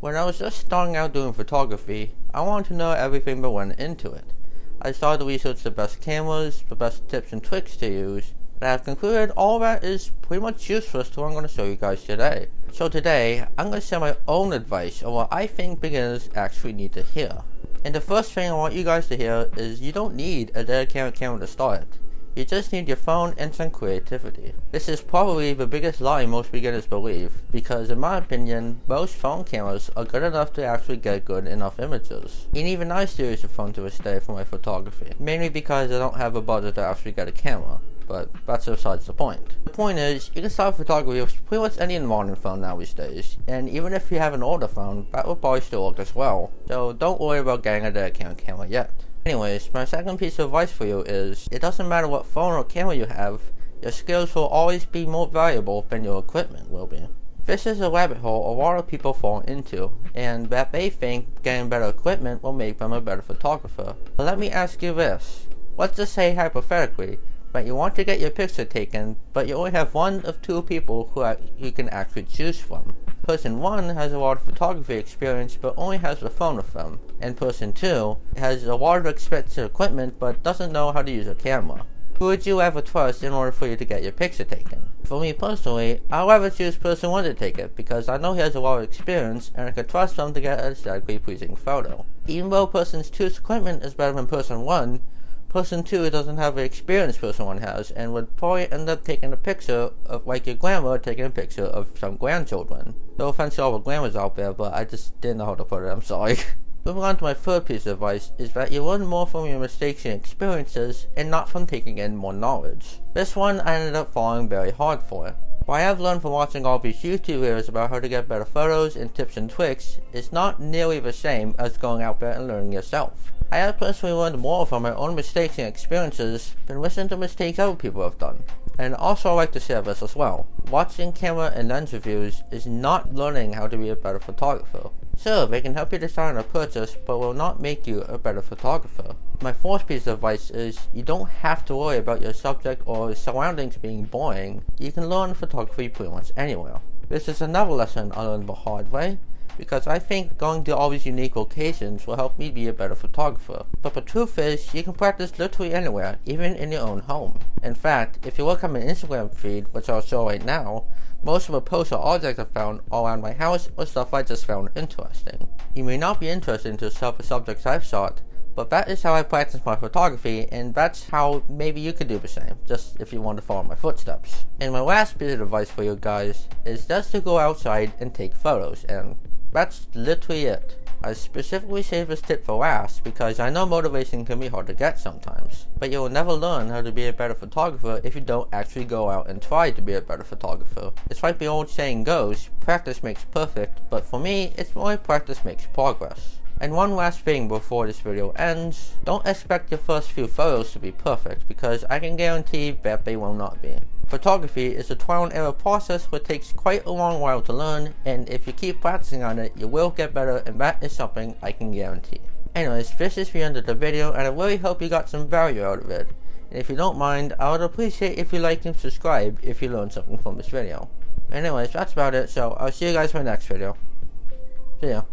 When I was just starting out doing photography, I wanted to know everything that went into it. I started to research the best cameras, the best tips and tricks to use, and I've concluded all that is pretty much useless to what I'm going to show you guys today. So today, I'm going to share my own advice on what I think beginners actually need to hear. And the first thing I want you guys to hear is you don't need a dedicated camera to start. You just need your phone and some creativity. This is probably the biggest lie most beginners believe, because in my opinion, most phone cameras are good enough to actually get good enough images. And even I still use a phone to this day for my photography, mainly because I don't have a budget to actually get a camera. But that's besides the point. The point is, you can start photography with pretty much any modern phone nowadays, and even if you have an older phone, that will probably still work as well. So don't worry about getting a dedicated camera yet. Anyways, my second piece of advice for you is, it doesn't matter what phone or camera you have, your skills will always be more valuable than your equipment will be. This is a rabbit hole a lot of people fall into, and that they think getting better equipment will make them a better photographer. But let me ask you this. Let's just say hypothetically, that you want to get your picture taken, but you only have one of two people who you can actually choose from. Person 1 has a lot of photography experience but only has a phone with them, and person 2 has a lot of expensive equipment but doesn't know how to use a camera. Who would you ever trust in order for you to get your picture taken? For me personally, I'll ever choose person 1 to take it because I know he has a lot of experience and I can trust him to get an aesthetically pleasing photo. Even though person 2's equipment is better than person 1, person 2 doesn't have the experience person 1 has and would probably end up taking a picture of like your grandma taking a picture of some grandchildren. No offense to all the grandmas out there, but I just didn't know how to put it, I'm sorry. Moving on to my third piece of advice is that you learn more from your mistakes and experiences and not from taking in more knowledge. This one I ended up falling very hard for. What I have learned from watching all these YouTube videos about how to get better photos and tips and tricks is not nearly the same as going out there and learning yourself. I have personally learned more from my own mistakes and experiences than listening to mistakes other people have done. And also I like to share this as well. Watching camera and lens reviews is not learning how to be a better photographer. Sure, they can help you decide on a purchase, but will not make you a better photographer. My fourth piece of advice is, you don't have to worry about your subject or surroundings being boring. You can learn photography pretty much anywhere. This is another lesson I learned the hard way, because I think going to all these unique locations will help me be a better photographer. But the truth is, you can practice literally anywhere, even in your own home. In fact, if you look at my Instagram feed, which I'll show right now, most of the posts or objects I found all around my house or stuff I just found interesting. You may not be interested in the subjects I've shot, but that is how I practice my photography, and that's how maybe you could do the same, just if you want to follow my footsteps. And my last bit of advice for you guys is just to go outside and take photos, and that's literally it. I specifically saved this tip for last because I know motivation can be hard to get sometimes. But you will never learn how to be a better photographer if you don't actually go out and try to be a better photographer. It's like the old saying goes, practice makes perfect, but for me, it's more like practice makes progress. And one last thing before this video ends, don't expect your first few photos to be perfect because I can guarantee that they will not be. Photography is a trial and error process which takes quite a long while to learn, and if you keep practicing on it, you will get better, and that is something I can guarantee. Anyways, this is the end of the video, and I really hope you got some value out of it. And if you don't mind, I would appreciate if you like and subscribe if you learned something from this video. Anyways, that's about it, so I'll see you guys in my next video. See ya.